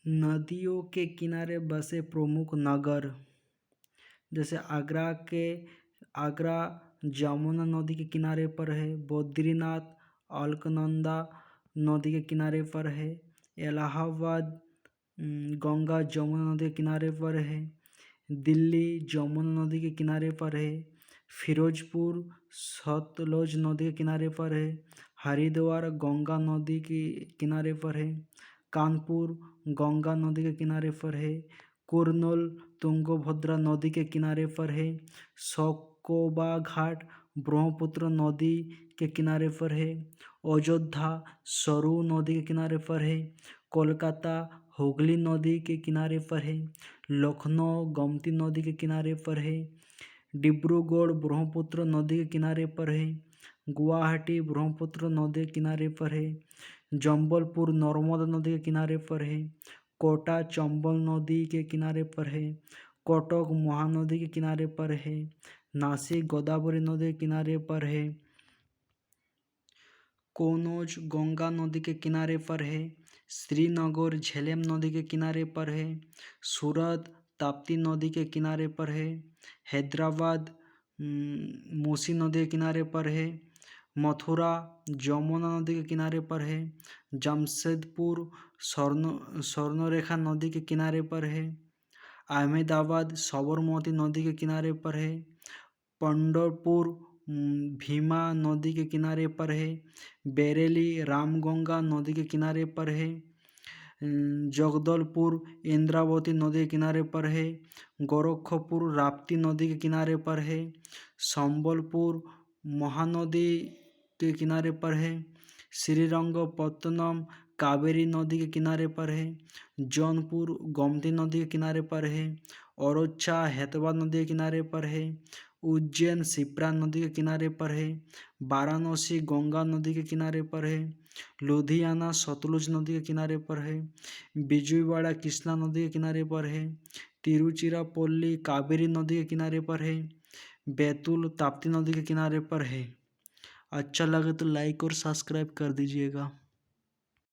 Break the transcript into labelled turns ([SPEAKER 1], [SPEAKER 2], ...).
[SPEAKER 1] नदियों के किनारे बसे प्रमुख नगर, जैसे आगरा जमुना नदी के किनारे पर है। बद्रीनाथ अलकनंदा नदी के किनारे पर है। इलाहाबाद गंगा जमुना नदी के किनारे पर है। दिल्ली जमुना नदी के किनारे पर है। फिरोजपुर सतलुज नदी के किनारे पर है। हरिद्वार गंगा नदी के किनारे पर है। कानपुर गंगा नदी के किनारे पर है। कुर्नूल तुंगभद्रा नदी के किनारे पर है। शकोबा घाट ब्रह्मपुत्र नदी के किनारे पर है। अयोध्या सरयू नदी के किनारे पर है। कोलकाता हुगली नदी के किनारे पर है। लखनऊ गोमती नदी के किनारे पर है। डिब्रूगढ़ ब्रह्मपुत्र नदी के किनारे पर है। गुवाहाटी ब्रह्मपुत्र नदी के किनारे पर है। जबलपुर नर्मदा नदी के किनारे पर है। कोटा चंबल नदी के किनारे पर है। कटक महानदी के किनारे पर है। नासिक गोदावरी नदी के किनारे पर है। कन्नौज गंगा नदी के किनारे पर है। श्रीनगर झेलम नदी के किनारे पर है। सूरत ताप्ती नदी के किनारे पर है। हैदराबाद मूसी नदी के किनारे पर है। मथुरा जमुना नदी के किनारे पर है। जमशेदपुर स्वर्णरेखा नदी के किनारे पर है। अहमदाबाद साबरमती नदी के किनारे पर है। पंढरपुर भीमा नदी के किनारे पर है। बरेली रामगंगा नदी के किनारे पर है। जगदलपुर इंद्रावती नदी के किनारे पर है। गोरखपुर राप्ती नदी के किनारे पर है। संबलपुर महानदी के किनारे पर है। श्रीरंगपत्तनम कावेरी नदी के किनारे पर है। जौनपुर गोमती नदी के किनारे पर है। ओरछा हेतवा नदी के किनारे पर है। उज्जैन शिप्रा नदी के किनारे पर है। वाराणसी गंगा नदी के किनारे पर है। लुधियाना सतलुज नदी के किनारे पर है। विजयवाड़ा कृष्णा नदी के किनारे पर है। तिरुचिरापल्ली कावेरी नदी के किनारे पर है। बैतूल ताप्ती नदी के किनारे पर है। अच्छा लगे तो लाइक और सब्सक्राइब कर दीजिएगा।